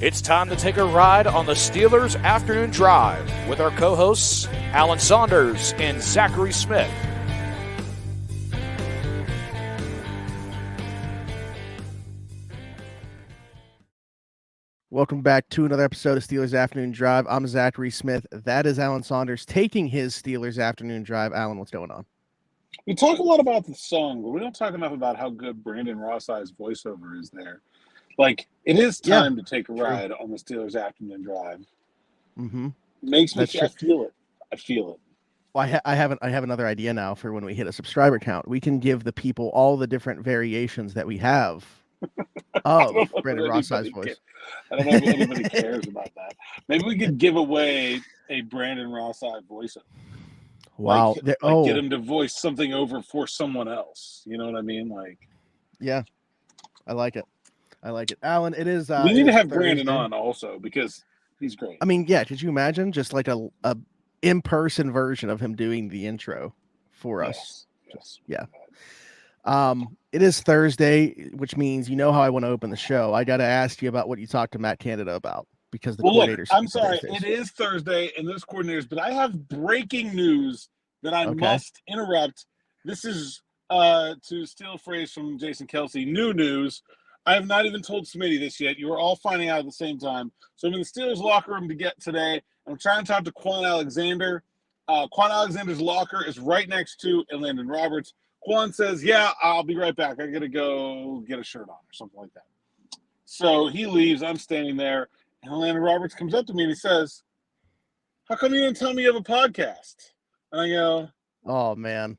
It's time to take a ride on the Steelers Afternoon Drive with our co-hosts, Alan Saunders and Zachary Smith. Welcome back to another episode of Steelers Afternoon Drive. I'm Zachary Smith. That is Alan Saunders taking his Steelers Afternoon Drive. Alan, what's going on? We talk a lot about the song, but we don't talk enough about how good Brandon Rossi's voiceover is there. Like, it is time to take a ride on the Steelers Afternoon Drive. Mm-hmm. Makes me I feel it. I feel it. Well, I have another idea now for when we hit a subscriber count. We can give the people all the different variations that we have of Brandon Rossi's voice. I don't know if anybody cares about that. Maybe we could give away a Brandon Rossi voiceover. Wow. Get him to voice something over for someone else. You know what I mean? Yeah. I like it. Alan, it is we need to have Thursday. Brandon on also because he's great. I mean, yeah, could you imagine just like a in-person version of him doing the intro for us? Yes. Yeah. It is Thursday, which means you know how I want to open the show. I got to ask you about what you talked to Matt Canada about because the coordinators. I'm sorry, it is Thursday and those coordinators, but I have breaking news that I must interrupt. This is to steal a phrase from Jason Kelsey, new news. I have not even told Smitty this yet. You are all finding out at the same time. So I'm in the Steelers locker room to get today. I'm trying to talk to Quan Alexander. Quan Alexander's locker is right next to Landon Roberts. Quan says, yeah, I'll be right back. I got to go get a shirt on or something like that. So he leaves. I'm standing there. And Landon Roberts comes up to me and he says, how come you didn't tell me you have a podcast? And I go, oh, man.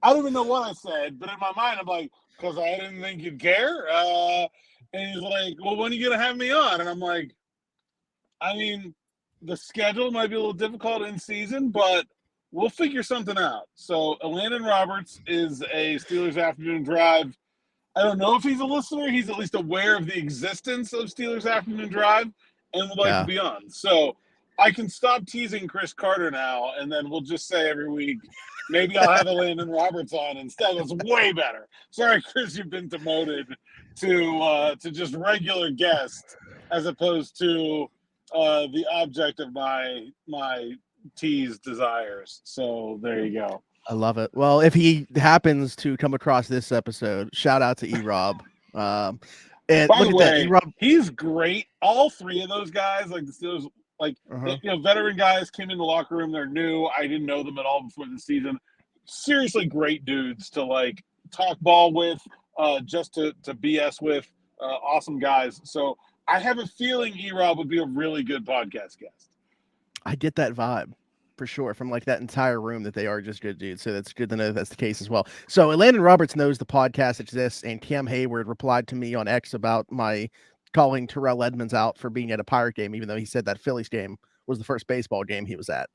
I don't even know what I said, but in my mind, I'm like, because I didn't think you'd care. And he's like, well, when are you going to have me on? And I'm like, I mean, the schedule might be a little difficult in season, but we'll figure something out. So Landon Roberts is a Steelers Afternoon Drive. I don't know if he's a listener. He's at least aware of the existence of Steelers Afternoon Drive and would like to be on. So I can stop teasing Chris Carter now, and then we'll just say every week, maybe I'll have a Landon Roberts on instead. That's way better. Sorry, Chris, you've been demoted to just regular guest as opposed to the object of my tease desires. So there you go. I love it. Well, if he happens to come across this episode, shout out to E-Rob. And by the way, E-Rob, he's great. All three of those guys, like the Steelers, veteran guys came in the locker room. They're new. I didn't know them at all before the season. Seriously great dudes to talk ball with, just to BS with. Awesome guys. So I have a feeling E-Rob would be a really good podcast guest. I get that vibe for sure from that entire room that they are just good dudes. So that's good to know that's the case as well. So Landon Roberts knows the podcast exists, and Cam Hayward replied to me on X about my calling Terrell Edmonds out for being at a Pirate game, even though he said that Phillies game was the first baseball game he was at.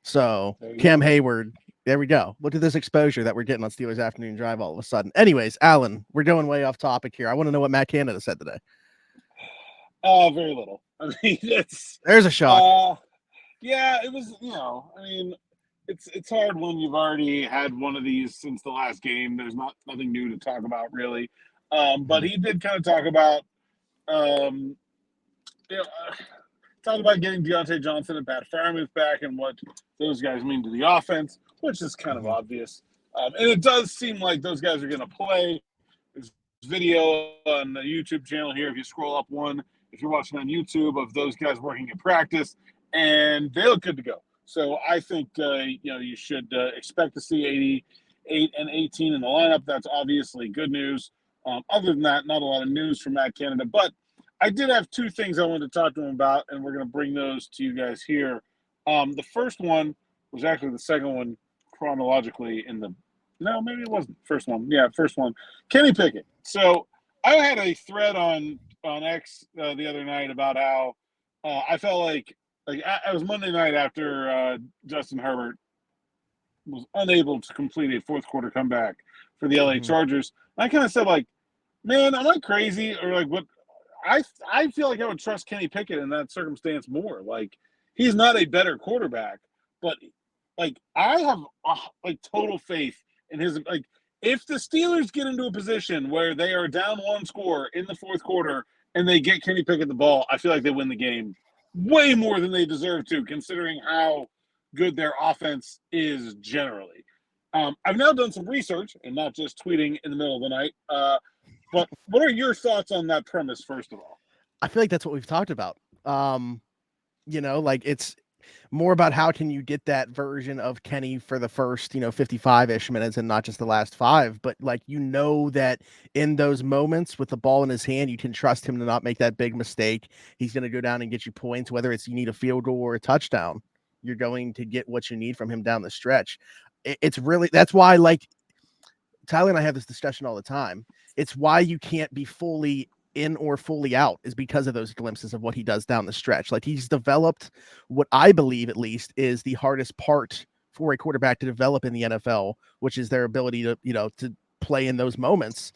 So Cam Hayward, there we go. Look at this exposure that we're getting on Steelers Afternoon Drive all of a sudden. Anyways, Alan, we're going way off topic here. I want to know what Matt Canada said today. Very little. I mean, there's a shock. Yeah, it was, it's hard when you've already had one of these since the last game. There's nothing new to talk about really. But he did kind of talk about, talk about getting Deontay Johnson and Pat Freiermuth back and what those guys mean to the offense, which is kind of obvious. And it does seem like those guys are going to play. There's video on the YouTube channel here. If you scroll up one, if you're watching on YouTube, of those guys working in practice, and they look good to go. So I think, you should expect to see 88 and 18 in the lineup. That's obviously good news. Other than that, not a lot of news from Matt Canada. But I did have two things I wanted to talk to him about, and we're going to bring those to you guys here. The first one was actually the second one chronologically no, maybe it wasn't the first one. Yeah, first one. Kenny Pickett. So I had a thread on X the other night about how I felt like it was Monday night after Justin Herbert was unable to complete a fourth quarter comeback for the LA Chargers. And I kind of said, man, am I crazy? Or what? I feel like I would trust Kenny Pickett in that circumstance more. He's not a better quarterback, but I have total faith in his if the Steelers get into a position where they are down one score in the fourth quarter and they get Kenny Pickett the ball, I feel like they win the game way more than they deserve to, considering how good their offense is generally. I've now done some research and not just tweeting in the middle of the night. But what are your thoughts on that premise, first of all? I feel like that's what we've talked about. Like it's more about how can you get that version of Kenny for the first, 55-ish minutes and not just the last 5. But like, that in those moments with the ball in his hand, you can trust him to not make that big mistake. He's going to go down and get you points, whether it's you need a field goal or a touchdown. You're going to get what you need from him down the stretch. It's really, that's why, like, Tyler and I have this discussion all the time. It's why you can't be fully in or fully out, is because of those glimpses of what he does down the stretch. Like, he's developed what I believe, at least, is the hardest part for a quarterback to develop in the NFL, which is their ability to, to play in those moments.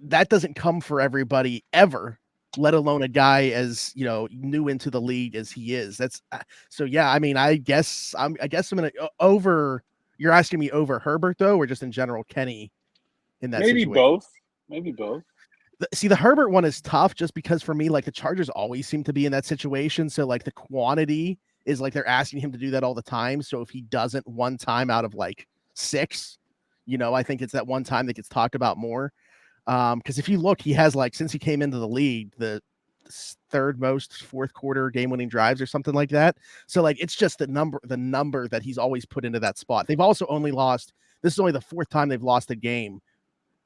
That doesn't come for everybody ever, let alone a guy as, new into the league as he is. That's so, yeah. I mean, I guess I'm going to over. You're asking me over Herbert, though, or just in general, Kenny in that Maybe situation? both. Maybe both. See, the Herbert one is tough just because for me, like, the Chargers always seem to be in that situation. So, like, the quantity is like they're asking him to do that all the time. So if he doesn't one time out of like 6, I think it's that one time that gets talked about more. Because if you look, he has, like, since he came into the league, the third most fourth quarter game-winning drives or something like that. So, like, it's just the number that he's always put into that spot. They've also only lost. This is only the 4th time they've lost a game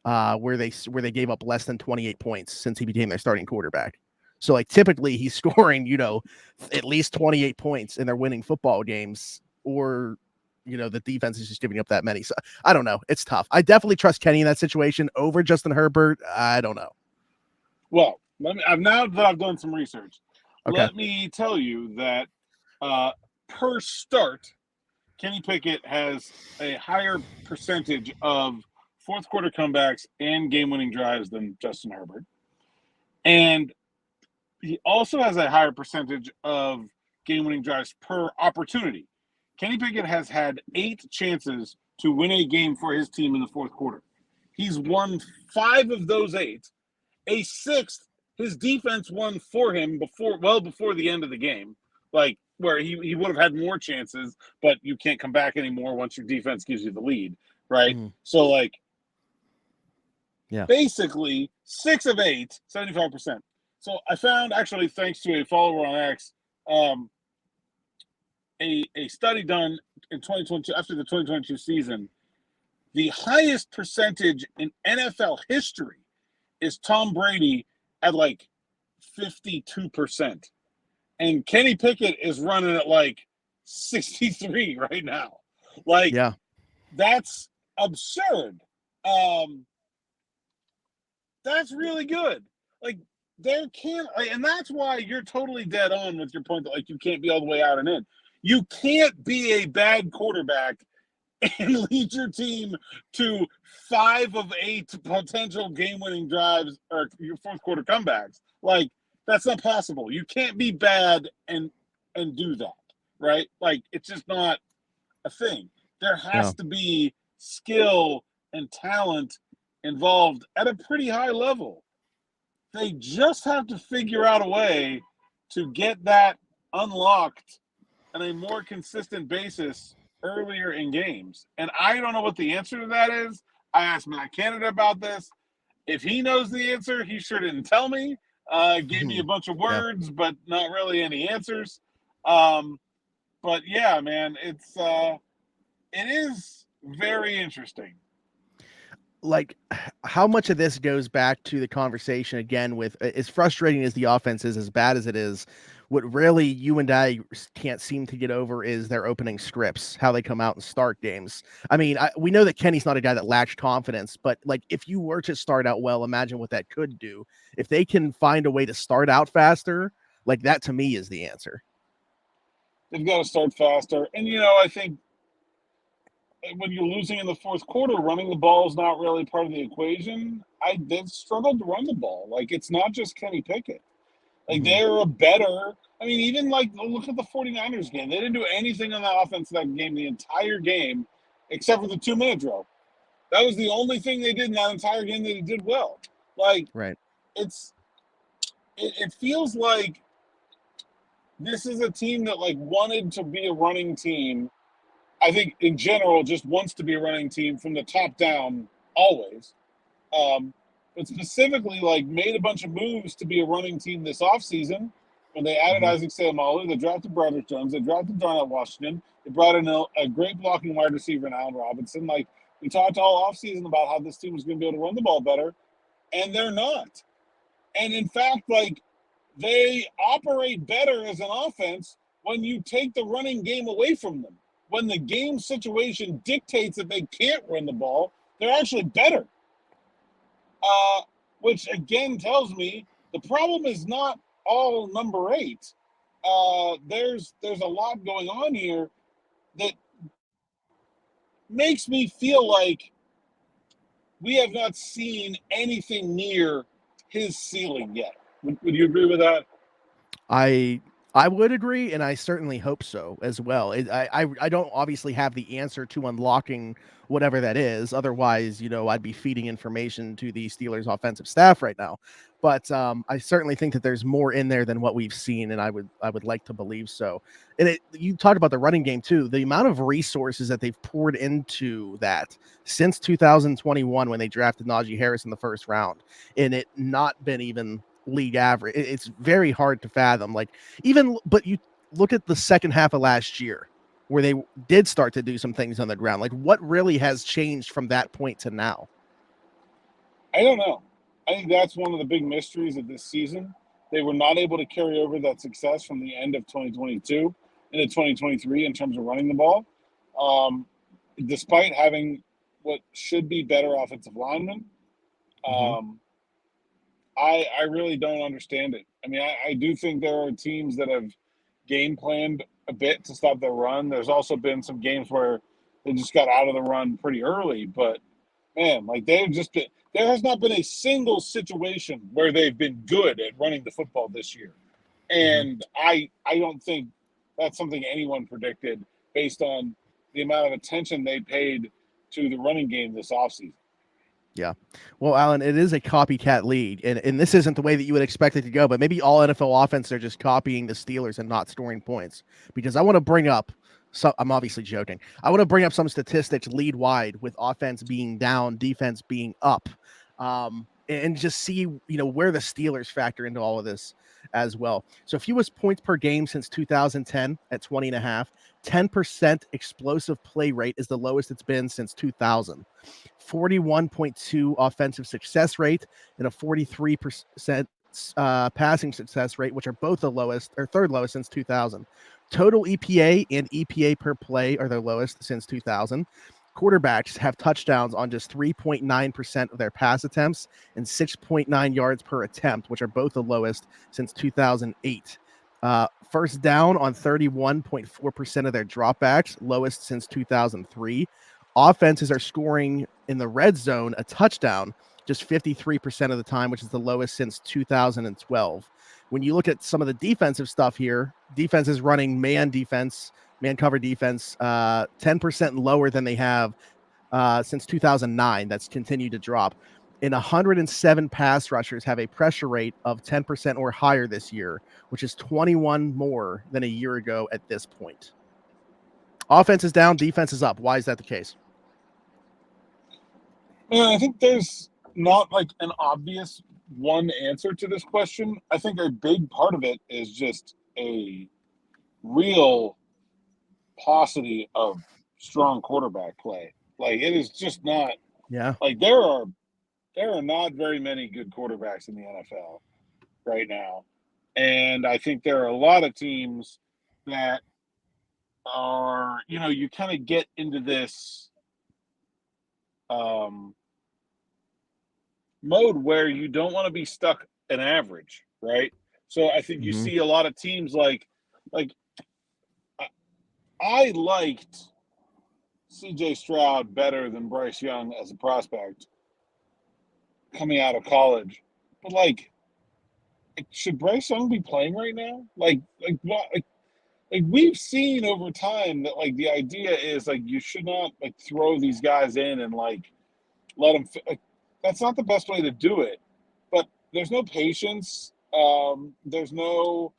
where they gave up less than 28 points since he became their starting quarterback. So, like, typically he's scoring, at least 28 points and they're winning football games, or, the defense is just giving up that many. So I don't know. It's tough. I definitely trust Kenny in that situation over Justin Herbert. I don't know. Well, now that I've done some research, Okay. Let me tell you that per start, Kenny Pickett has a higher percentage of fourth quarter comebacks and game-winning drives than Justin Herbert. And he also has a higher percentage of game-winning drives per opportunity. Kenny Pickett has had 8 chances to win a game for his team in the fourth quarter. He's won 5 of those 8. A 6th, his defense won for him before the end of the game, like where he would have had more chances, but you can't come back anymore once your defense gives you the lead, right? Mm. So, like, basically 6 of 8, 75%. So I found, actually, thanks to a follower on X, a study done in 2022 after the 2022 season. The highest percentage in NFL history is Tom Brady at like 52%. And Kenny Pickett is running at like 63 right now. Like, that's absurd. That's really good. Like, and that's why you're totally dead on with your point that, like, you can't be all the way out and in. You can't be a bad quarterback and lead your team to 5 of 8 potential game-winning drives or your fourth quarter comebacks. Like, that's not possible. You can't be bad and do that, right? Like, it's just not a thing. There has to be skill and talent involved at a pretty high level. They just have to figure out a way to get that unlocked on a more consistent basis earlier in games. And I don't know what the answer to that is. I asked Matt Canada about this. If he knows the answer, he sure didn't tell me. Gave me a bunch of words, but not really any answers. But yeah, man, it is very interesting. Like, how much of this goes back to the conversation again with, as frustrating as the offense is, as bad as it is, what really you and I can't seem to get over is their opening scripts, how they come out and start games. I mean, we know that Kenny's not a guy that lacks confidence, but like, if you were to start out well, imagine what that could do. If they can find a way to start out faster, like, that to me is the answer. They've got to start faster. And, I think when you're losing in the fourth quarter, running the ball is not really part of the equation. They've struggled to run the ball. Like, it's not just Kenny Pickett. Like, they're a better – I mean, even, like, look at the 49ers game. They didn't do anything on the offense that game the entire game except for the 2-minute drill. That was the only thing they did in that entire game that they did well. Like, Right. it feels like this is a team that like wanted to be a running team. I think in general just wants to be a running team from the top down always. But specifically like made a bunch of moves to be a running team this offseason when they added Isaac Seumalo, they drafted Broderick Jones, they drafted Darnell Washington, they brought in a great blocking wide receiver in Allen Robinson. Like we talked all offseason about how this team was going to be able to run the ball better, and they're not. And in fact, like they operate better as an offense when you take the running game away from them. When the game situation dictates that they can't run the ball, they're actually better. Which again tells me the problem is not all number 8. There's a lot going on here that makes me feel like we have not seen anything near his ceiling yet. Would you agree with that? I would agree, and I certainly hope so as well. I don't obviously have the answer to unlocking whatever that is. Otherwise, I'd be feeding information to the Steelers offensive staff right now. But I certainly think that there's more in there than what we've seen, and I would like to believe so. And you talked about the running game too. The amount of resources that they've poured into that since 2021 when they drafted Najee Harris in the first round, and it not been even league average. It's very hard to fathom. But you look at the second half of last year where they did start to do some things on the ground. Like what really has changed from that point to now? I don't know. I think that's one of the big mysteries of this season. They were not able to carry over that success from the end of 2022 into 2023 in terms of running the ball, despite having what should be better offensive linemen. I really don't understand it. I mean, I do think there are teams that have game planned a bit to stop their run. There's also been some games where they just got out of the run pretty early. But, man, like there has not been a single situation where they've been good at running the football this year. And I don't think that's something anyone predicted based on the amount of attention they paid to the running game this offseason. Yeah. Well, Alan, it is a copycat league, and this isn't the way that you would expect it to go, but maybe all NFL offenses are just copying the Steelers and not scoring points. Because I want to bring up, I'm obviously joking, I want to bring up some statistics league-wide with offense being down, defense being up, and just see, where the Steelers factor into all of this as well. So fewest points per game since 2010 at 20.5. 10% explosive play rate is the lowest it's been since 2000. 41.2 offensive success rate and a 43% passing success rate, which are both the lowest or third lowest since 2000. Total EPA and EPA per play are the lowest since 2000. Quarterbacks have touchdowns on just 3.9% of their pass attempts and 6.9 yards per attempt, which are both the lowest since 2008. First down on 31.4% of their dropbacks, lowest since 2003. Offenses are scoring in the red zone a touchdown just 53% of the time, which is the lowest since 2012. When you look at some of the defensive stuff here, defense is running man cover defense, 10% lower than they have since 2009. That's continued to drop. And 107 pass rushers have a pressure rate of 10% or higher this year, which is 21 more than a year ago at this point. Offense is down, defense is up. Why is that the case? I think there's not like an obvious one answer to this question. I think a big part of it is just a real paucity of strong quarterback play. Like it is just not. Yeah. Like there are not very many good quarterbacks in the NFL right now, and I think there are a lot of teams that are, you kind of get into this mode where you don't want to be stuck an average, right? So I think you see a lot of teams like I liked CJ Stroud better than Bryce Young as a prospect coming out of college, but should Bryce Young be playing right now? Like we've seen over time that the idea is you should not throw these guys in and let them. That's not the best way to do it. But there's no patience. There's no,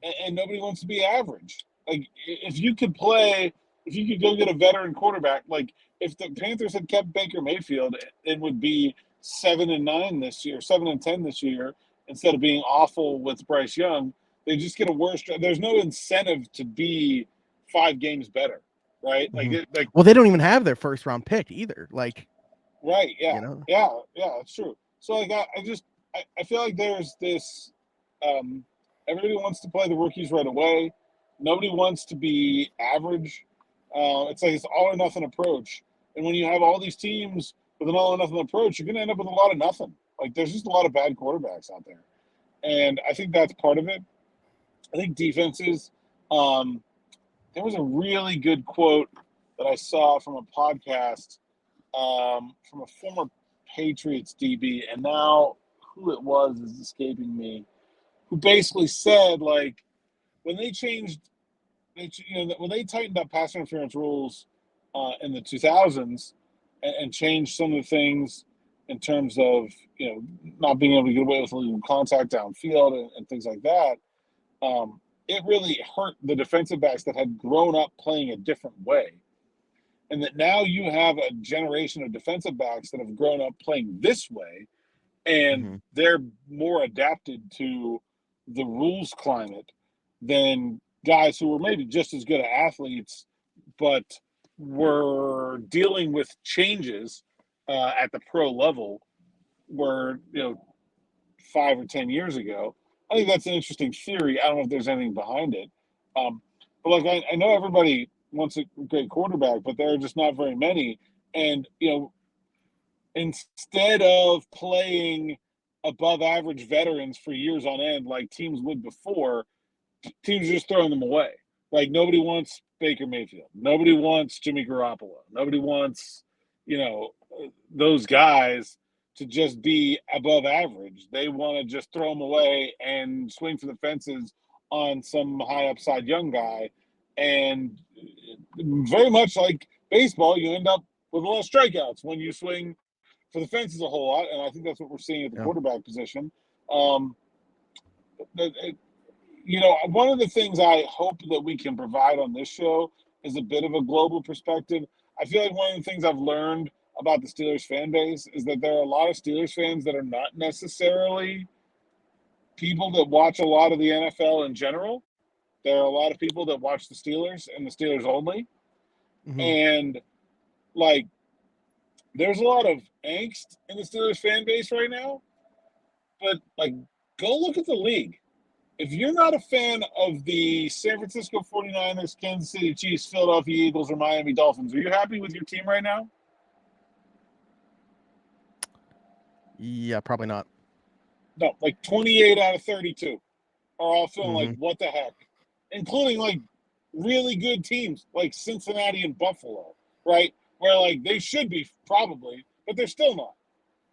and nobody wants to be average. Like if you could go get a veteran quarterback. Like if the Panthers had kept Baker Mayfield, it would be 7-9 this year, 7-10 this year, instead of being awful with Bryce Young. They just get a worse. There's no incentive to be 5 games better, right? Well, they don't even have their first round pick either. Like, right? Yeah, you know? yeah, that's true. So like, I feel like there's this. Everybody wants to play the rookies right away. Nobody wants to be average. It's like it's all or nothing approach. And when you have all these teams with an all or nothing approach, you're going to end up with a lot of nothing. Like there's just a lot of bad quarterbacks out there, and I think that's part of it. I think defenses. There was a really good quote that I saw from a podcast from a former Patriots DB, and now who it was is escaping me, who basically said, like, when they changed, when they tightened up pass interference rules in the 2000s and changed some of the things in terms of, not being able to get away with illegal contact downfield and things like that, it really hurt the defensive backs that had grown up playing a different way. And that now you have a generation of defensive backs that have grown up playing this way, and they're more adapted to the rules climate than guys who were maybe just as good at athletes, but were dealing with changes at the pro level were, 5 or 10 years ago. I think that's an interesting theory. I don't know if there's anything behind it. But like, I know everybody wants a great quarterback, but there are just not very many. And, instead of playing above average veterans for years on end, like teams would before, teams are just throwing them away. Like nobody wants Baker Mayfield. Nobody wants Jimmy Garoppolo. Nobody wants, those guys to just be above average. They want to just throw them away and swing for the fences on some high upside young guy. And very much like baseball, you end up with a lot of strikeouts when you swing for the fences a whole lot. And I think that's what we're seeing at the quarterback position. One of the things I hope that we can provide on this show is a bit of a global perspective. I feel like one of the things I've learned about the Steelers fan base is that there are a lot of Steelers fans that are not necessarily people that watch a lot of the NFL in general. There are a lot of people that watch the Steelers and the Steelers only. And like, there's a lot of angst in the Steelers fan base right now, but like, go look at the league. If you're not a fan of the San Francisco 49ers, Kansas City Chiefs, Philadelphia Eagles, or Miami Dolphins, are you happy with your team right now? Yeah, probably not. No, like 28 out of 32 are all feeling like, what the heck? Including like really good teams like Cincinnati and Buffalo, right? Where like they should be probably, but they're still not.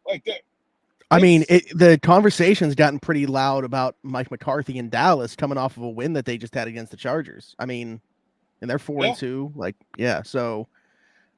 Like that. I mean, the conversation's gotten pretty loud about Mike McCarthy in Dallas coming off of a win that they just had against the Chargers. I mean, and they're 4-2. Like, yeah. So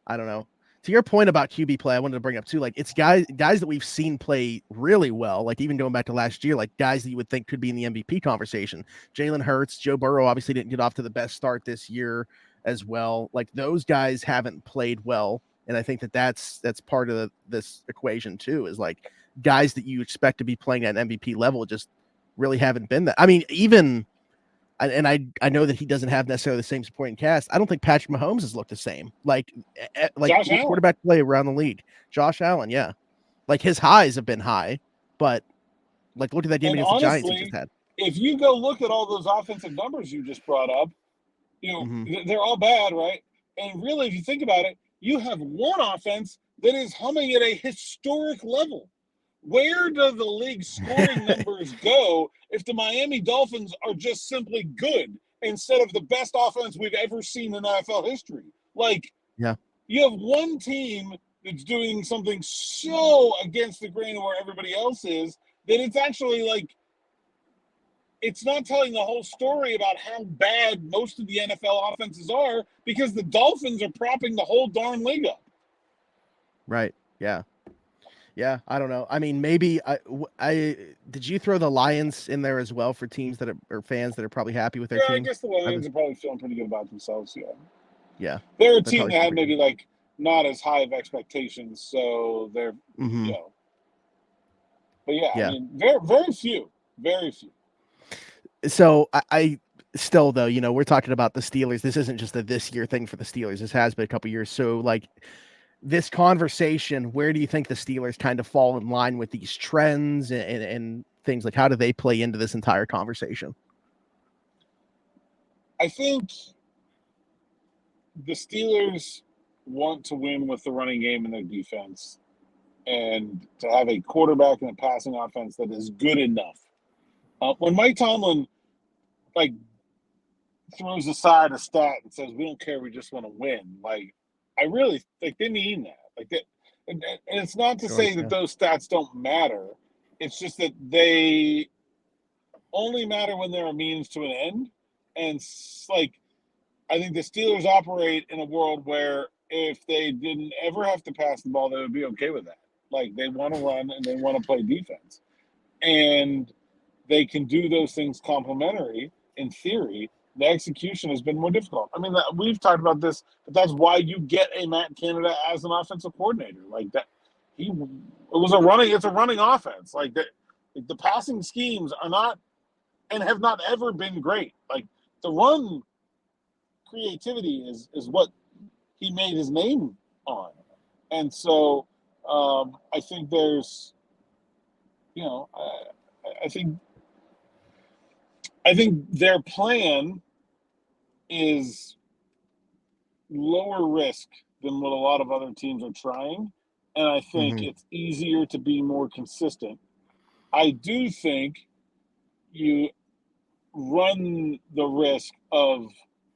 I don't know. To your point about QB play, I wanted to bring up too. Like, it's guys that we've seen play really well. Like even going back to last year, like guys that you would think could be in the MVP conversation. Jalen Hurts, Joe Burrow obviously didn't get off to the best start this year as well. Like those guys haven't played well, and I think that's part of this equation too. Is like guys that you expect to be playing at an MVP level just really haven't been that. I mean, even. And I know that he doesn't have necessarily the same supporting cast. I don't think Patrick Mahomes has looked the same. Like quarterback play around the league. Josh Allen, yeah. Like his highs have been high, but like look at that game against the Giants he just had. If you go look at all those offensive numbers you just brought up, they're all bad, right? And really, if you think about it, you have one offense that is humming at a historic level. Where do the league scoring numbers go if the Miami Dolphins are just simply good instead of the best offense we've ever seen in NFL history? Like, you have one team that's doing something so against the grain of where everybody else is that it's actually like, it's not telling the whole story about how bad most of the NFL offenses are because the Dolphins are propping the whole darn league up. Right. Yeah. Yeah, I don't know. I mean, maybe I did you throw the Lions in there as well for teams that are fans that are probably happy with their Yeah, I team? guess the Lions are probably feeling pretty good about themselves. Yeah, Yeah, they're a they team probably that feel had pretty maybe like not as high of expectations, so they're good. you know. But yeah, I Yeah. mean, very few, very few. So I still though, we're talking about the Steelers. This isn't just a this year thing for the Steelers. This has been a couple years. So like this conversation, where do you think the Steelers kind of fall in line with these trends and things like how do they play into this entire conversation? I think the Steelers want to win with the running game and their defense, and to have a quarterback and a passing offense that is good enough. When Mike Tomlin like throws aside a stat and says we don't care, we just want to win, like I really like they mean that. Like that, and it's not to Sure. say that Yeah. those stats don't matter. It's just that they only matter when they're a means to an end, and like I think the Steelers operate in a world where if they didn't ever have to pass the ball, they would be okay with that. Like they want to run and they want to play defense, and they can do those things complementary in theory. The execution has been more difficult. I mean, we've talked about this, but that's why you get a Matt Canada as an offensive coordinator. Like that, it's a running offense. Like that, the passing schemes are not and have not ever been great. Like the run creativity is what he made his name on, and so I think there's, I think their plan is lower risk than what a lot of other teams are trying, and I think Hmm. it's easier to be more consistent. I do think you run the risk of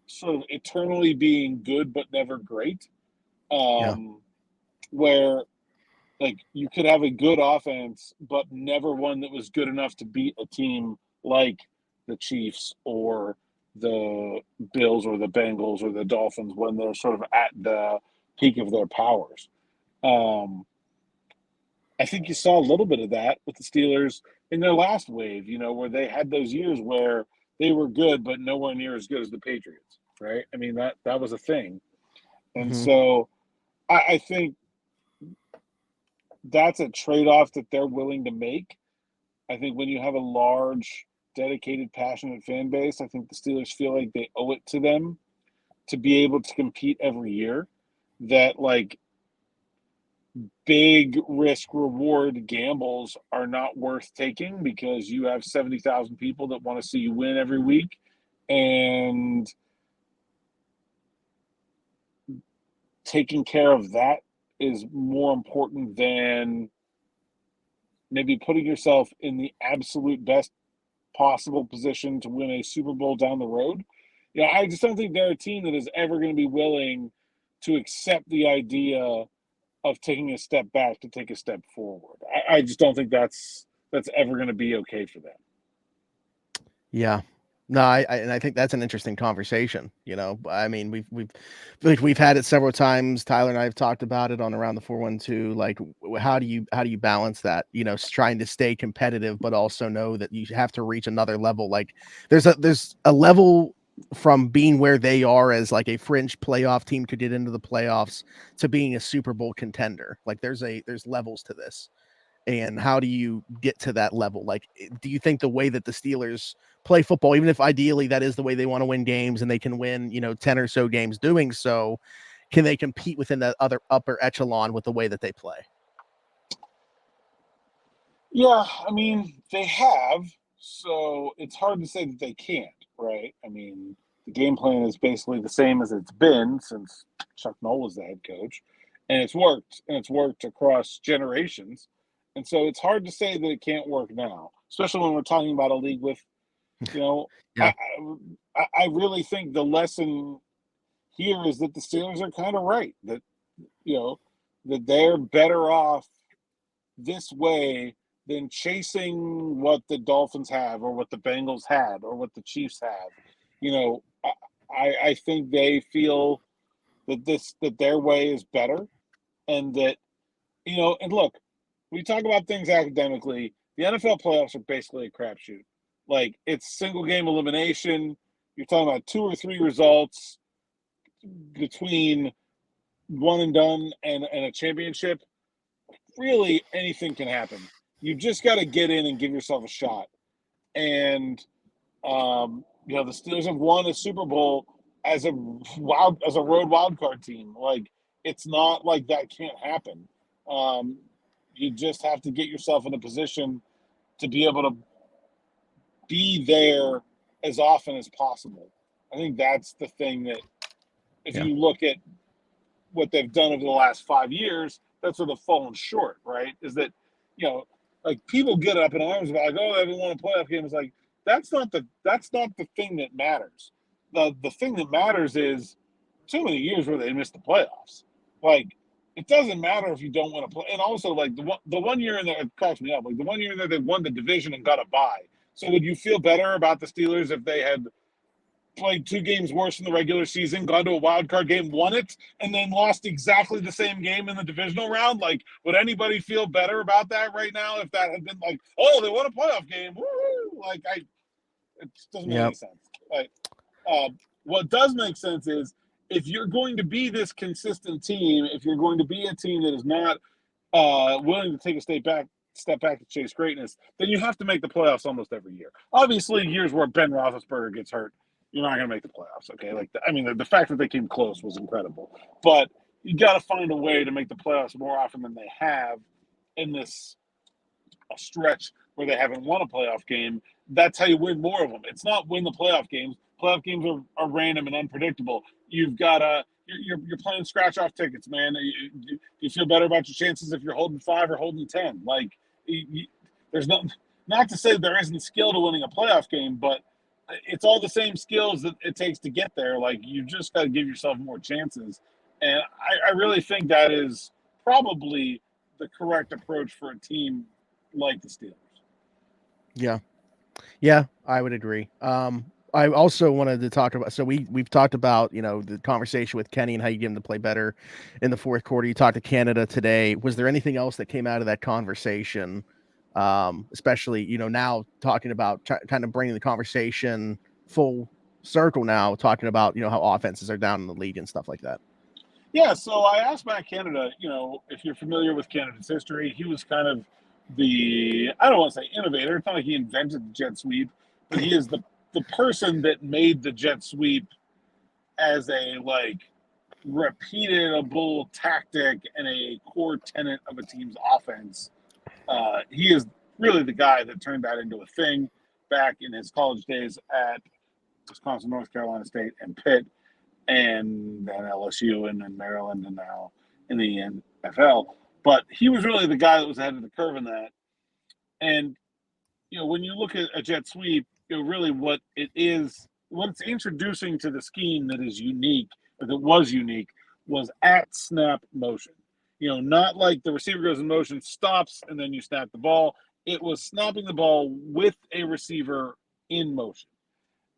sort of eternally being good but never great, Yeah. where like you could have a good offense but never one that was good enough to beat a team like the Chiefs or the Bills or the Bengals or the Dolphins when they're sort of at the peak of their powers. Um, I think you saw a little bit of that with the Steelers in their last wave, where they had those years where they were good but nowhere near as good as the Patriots, right? I mean that was a thing, and Hmm. so I think that's a trade-off that they're willing to make. I think when you have a large, dedicated, passionate fan base, I think the Steelers feel like they owe it to them to be able to compete every year. That like big risk reward gambles are not worth taking because you have 70,000 people that want to see you win every week, and taking care of that is more important than maybe putting yourself in the absolute best possible position to win a Super Bowl down the road. I just don't think they're a team that is ever going to be willing to accept the idea of taking a step back to take a step forward. I just don't think that's ever going to be okay for them. Yeah. No, and I think that's an interesting conversation. I mean, we've had it several times. Tyler and I have talked about it on Around the 412. Like, how do you balance that? Trying to stay competitive, but also know that you have to reach another level. Like, there's a level from being where they are as like a fringe playoff team to get into the playoffs to being a Super Bowl contender. Like, there's levels to this. And how do you get to that level? Like, do you think the way that the Steelers play football, even if ideally that is the way they want to win games and they can win, 10 or so games doing so, can they compete within that other upper echelon with the way that they play? Yeah, I mean, they have, so it's hard to say that they can't, right? I mean, the game plan is basically the same as it's been since Chuck Noll was the head coach, and it's worked across generations. And so it's hard to say that it can't work now, especially when we're talking about a league with, you know, I Yeah. I really think the lesson here is that the Steelers are kind of right that you know that they're better off this way than chasing what the Dolphins have or what the Bengals had or what the Chiefs have. I think they feel that their way is better, and that And look, we talk about things academically. The NFL playoffs are basically a crapshoot. Like, it's single game elimination. You're talking about 2 or 3 results between one and done and a championship. Really, anything can happen. You just got to get in and give yourself a shot. And the Steelers have won a Super Bowl as a road wild card team. Like, it's not like that can't happen. You just have to get yourself in a position to be able to be there as often as possible. I think that's the thing that, if you look at what they've done over the last 5 years, that's where they've fallen short, right? Is that, like, people get up in arms about, like, oh, they haven't won a playoff game. It's like, that's not the thing that matters. The thing that matters is too many years where they missed the playoffs. Like, it doesn't matter if you don't win a play. And also, like, the one year in there, it cracks me up. Like, the one year that they won the division and got a bye. So would you feel better about the Steelers if they had played 2 games worse in the regular season, gone to a wild card game, won it, and then lost exactly the same game in the divisional round? Like, would anybody feel better about that right now if that had been like, oh, they won a playoff game? Woo! Like, it just doesn't make any sense. Like, what does make sense is, if you're going to be this consistent team, if you're going to be a team that is not willing to take a step back to chase greatness, then you have to make the playoffs almost every year. Obviously, years where Ben Roethlisberger gets hurt, you're not going to make the playoffs, okay? Like, the fact that they came close was incredible. But you got to find a way to make the playoffs more often than they have in this stretch where they haven't won a playoff game. That's how you win more of them. It's not win the playoff games. Playoff games are random and unpredictable. You've got you're playing scratch off tickets, man. You feel better about your chances if you're holding 5 or holding 10. Like, there's not to say there isn't skill to winning a playoff game, but it's all the same skills that it takes to get there. Like, you just got to give yourself more chances. And I really think that is probably the correct approach for a team like the Steelers. Yeah, I would agree. I also wanted to talk about, so we've talked about, the conversation with Kenny and how you get him to play better in the fourth quarter. You talked to Canada today. Was there anything else that came out of that conversation? Especially, now talking about kind of bringing the conversation full circle now, talking about, how offenses are down in the league and stuff like that. Yeah, so I asked Matt Canada, if you're familiar with Canada's history. He was kind of I don't want to say innovator. It's not like he invented the jet sweep, but he is the person that made the jet sweep as a, like, repeatable tactic and a core tenet of a team's offense. He is really the guy that turned that into a thing back in his college days at Wisconsin, North Carolina State, and Pitt, and then LSU, and then Maryland, and now in the NFL. But he was really the guy that was ahead of the curve in that. And, when you look at a jet sweep, really what it is, what it's introducing to the scheme that is unique, or that was unique, was at snap motion. Not like the receiver goes in motion, stops, and then you snap the ball. It was snapping the ball with a receiver in motion.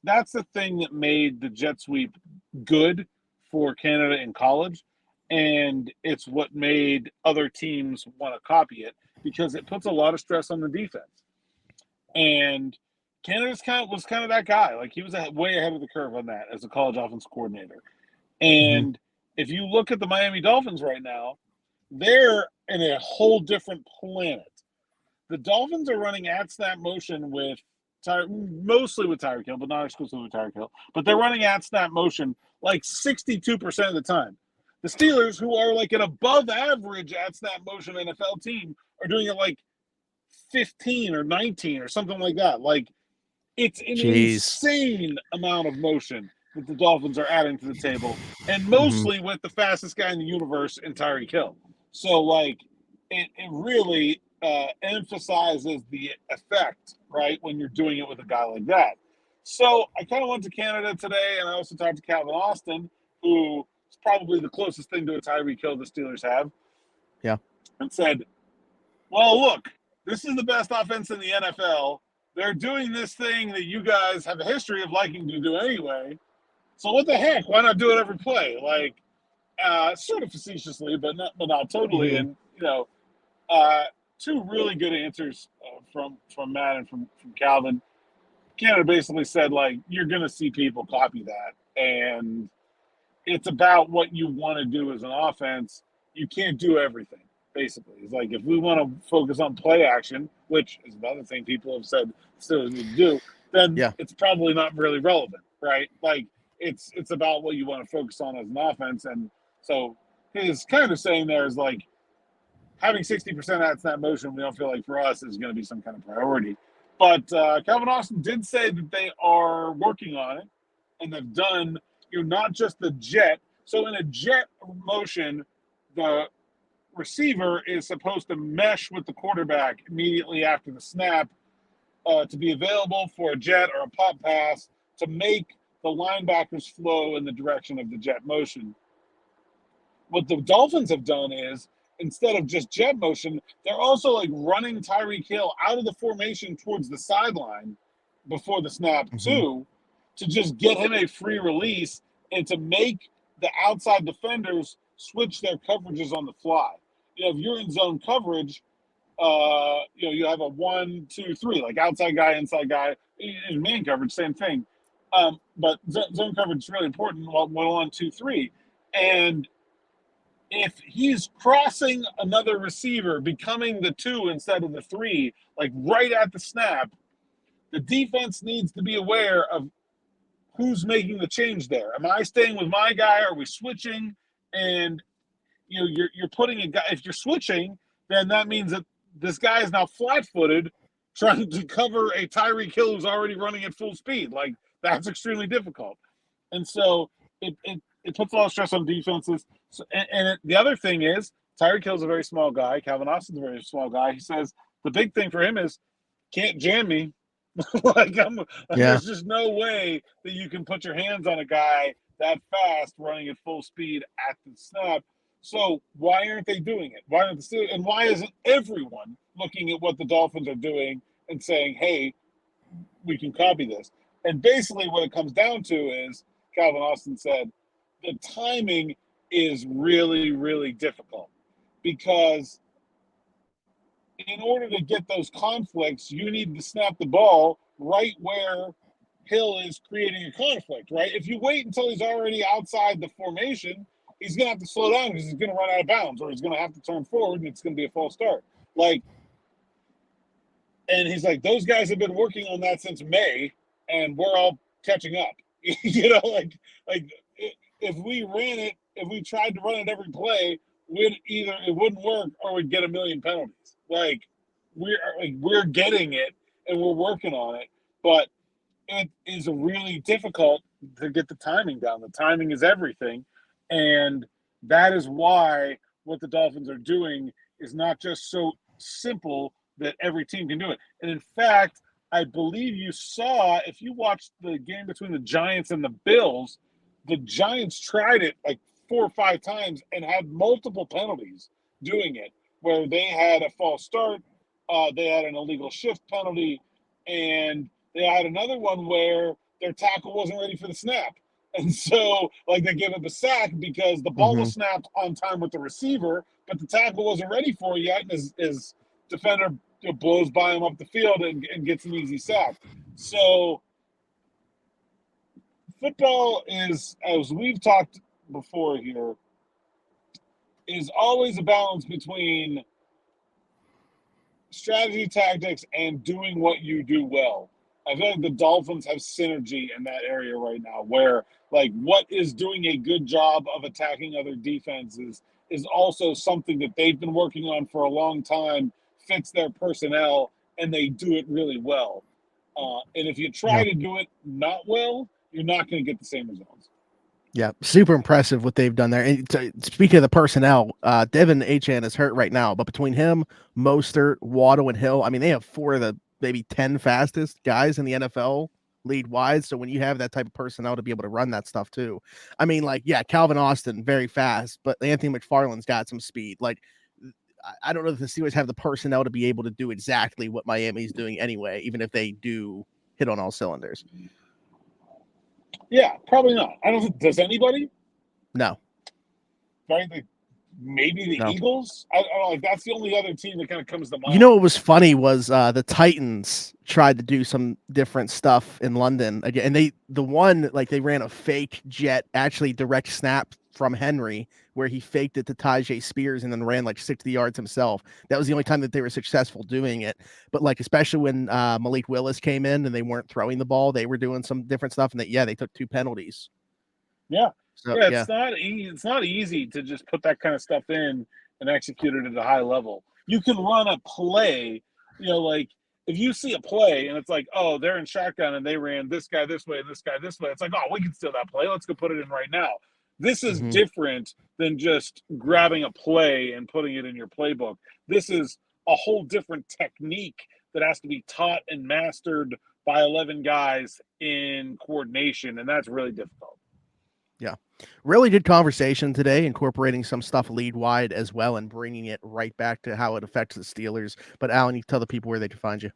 That's the thing that made the jet sweep good for Canada in college, and it's what made other teams want to copy it, because it puts a lot of stress on the defense. And Canada's was kind of that guy. Like, he was way ahead of the curve on that as a college offense coordinator. And if you look at the Miami Dolphins right now, they're in a whole different planet. The Dolphins are running at snap motion mostly with Tyreek Hill, but not exclusively with Tyreek Hill. But they're running at snap motion like 62% of the time. The Steelers, who are like an above average at snap motion NFL team, are doing it like 15 or 19 or something like that. Like, it's an insane amount of motion that the Dolphins are adding to the table, and mostly with the fastest guy in the universe in Tyreek Hill. So, like, it really emphasizes the effect, right, when you're doing it with a guy like that. So I kind of went to Canada today, and I also talked to Calvin Austin, who is probably the closest thing to a Tyreek Hill the Steelers have. Yeah. And said, well, look, this is the best offense in the NFL. They're doing this thing that you guys have a history of liking to do anyway. So what the heck? Why not do it every play? Like, sort of facetiously, but not totally. And, Two really good answers from Matt and from Calvin. Canada basically said, like, you're going to see people copy that. And it's about what you want to do as an offense. You can't do everything, basically. It's like, if we want to focus on play action, which is another thing people have said Steelers need to do, then it's probably not really relevant, right? Like, it's about what you want to focus on as an offense. And so his kind of saying there is, like, having 60% at snap motion, we don't feel like for us is going to be some kind of priority. But Calvin Austin did say that they are working on it, and they've done, not just the jet. So in a jet motion, the receiver is supposed to mesh with the quarterback immediately after the snap to be available for a jet or a pop pass to make the linebackers flow in the direction of the jet motion. What the Dolphins have done is, instead of just jet motion, they're also like running Tyreek Hill out of the formation towards the sideline before the snap too, to just get him a free release and to make the outside defenders switch their coverages on the fly. If you're in zone coverage, you have a 1, 2, 3, like outside guy, inside guy. In man coverage, same thing. But zone coverage is really important. 1, 2, 3, and if he's crossing another receiver, becoming the 2 instead of the 3, like right at the snap, the defense needs to be aware of who's making the change there. Am I staying with my guy? Are we switching? And you're putting a guy. If you're switching, then that means that this guy is now flat-footed, trying to cover a Tyreek Hill who's already running at full speed. Like, that's extremely difficult. And so it puts a lot of stress on defenses. So, the other thing is, Tyreek Hill's a very small guy. Calvin Austin's a very small guy. He says the big thing for him is, can't jam me. There's just no way that you can put your hands on a guy that fast running at full speed at the snap. So why aren't they doing it? Why aren't the Steelers, and why isn't everyone looking at what the Dolphins are doing and saying, hey, we can copy this? And basically what it comes down to is, Calvin Austin said, the timing is really, really difficult, because in order to get those conflicts, you need to snap the ball right where Hill is creating a conflict, right? If you wait until he's already outside the formation, he's going to have to slow down because he's going to run out of bounds, or he's going to have to turn forward and it's going to be a false start. And he's like, those guys have been working on that since May, and we're all catching up. If we ran it, if we tried to run it every play, it wouldn't work, or we'd get a million penalties. We're getting it and we're working on it, but it is really difficult to get the timing down. The timing is everything, and that is why what the Dolphins are doing is not just so simple that every team can do it. And in fact, I believe you saw, if you watched the game between the Giants and the Bills, the Giants tried it like 4 or 5 times and had multiple penalties doing it, where they had a false start, they had an illegal shift penalty, and they had another one where their tackle wasn't ready for the snap. And so, they gave up a sack because the ball was snapped on time with the receiver, but the tackle wasn't ready for it yet, and his defender blows by him up the field and gets an easy sack. So football is, as we've talked before here, is always a balance between strategy, tactics, and doing what you do well. I feel like the Dolphins have synergy in that area right now, where what is doing a good job of attacking other defenses is also something that they've been working on for a long time, fits their personnel, and they do it really well. And if you try to do it not well, you're not going to get the same results. Yeah, super impressive what they've done there. And speaking of the personnel, Devin Achane is hurt right now, but between him, Mostert, Waddle, and Hill, I mean, they have 4 of the maybe 10 fastest guys in the NFL lead-wise. So when you have that type of personnel to be able to run that stuff too, I mean, Calvin Austin, very fast, but Anthony McFarland's got some speed. I don't know if the Steelers have the personnel to be able to do exactly what Miami's doing anyway, even if they do hit on all cylinders. Yeah, probably not. I don't think, does anybody? No. Right? maybe the No. Eagles. I don't know. Like, that's the only other team that kind of comes to mind. You know what was funny was the Titans tried to do some different stuff in London again, and they ran a fake jet, actually direct snap from Henry, where he faked it to Tajay Spears and then ran like 60 yards himself. That was the only time that they were successful doing it. But like, especially when Malik Willis came in and they weren't throwing the ball, they were doing some different stuff, and they took 2 penalties. Yeah. So, It's not easy to just put that kind of stuff in and execute it at a high level. You can run a play, like if you see a play and it's like, oh, they're in shotgun and they ran this guy this way and this guy this way. It's like, oh, we can steal that play. Let's go put it in right now. This is different than just grabbing a play and putting it in your playbook. This is a whole different technique that has to be taught and mastered by 11 guys in coordination, and that's really difficult. Yeah. Really good conversation today, incorporating some stuff league wide as well and bringing it right back to how it affects the Steelers. But Alan, you tell the people where they can find you.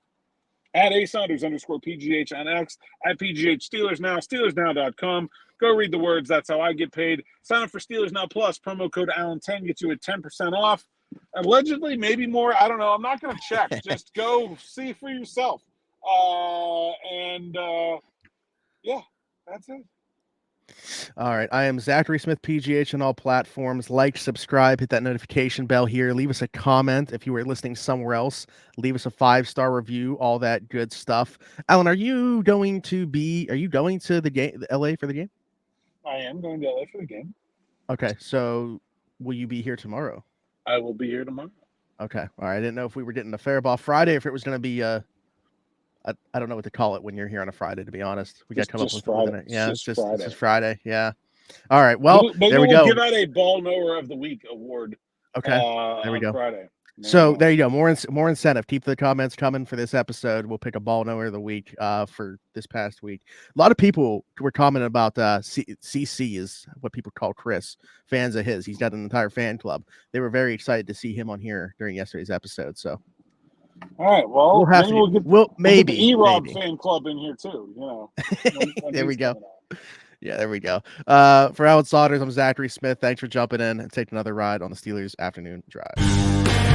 At @Saunders_PGH on X, at PGH Steelers Now, SteelersNow.com. Go read the words. That's how I get paid. Sign up for Steelers Now Plus. Promo code Allen10 gets you a 10% off. Allegedly, maybe more. I don't know. I'm not going to check. Just go see for yourself. Yeah, that's it. All right. I am Zachary Smith, PGH on all platforms. Like, subscribe, hit that notification bell here. Leave us a comment. If you were listening somewhere else, leave us a 5-star review, all that good stuff. Alan, are you going to the game, LA for the game? I am going to LA for the game. Okay. So will you be here tomorrow? I will be here tomorrow. Okay. All right. I didn't know if we were getting a fair ball Friday, if it was going to be I don't know what to call it when you're here on a Friday, to be honest. We got to come up with Friday. Yeah, it's just Friday. Yeah. All right. Well, there we go. We'll give out a Ball Knower of the Week award. Okay. There we go. Friday. There you go. More incentive. Keep the comments coming for this episode. We'll pick a Ball Knower of the Week for this past week. A lot of people were commenting about CC is what people call Chris, fans of his. He's got an entire fan club. They were very excited to see him on here during yesterday's episode. So. All right. Well, maybe the E-Rob fan club in here too. When there we go. Yeah, there we go. For Alan Saunders, I'm Zachary Smith. Thanks for jumping in and taking another ride on the Steelers Afternoon Drive.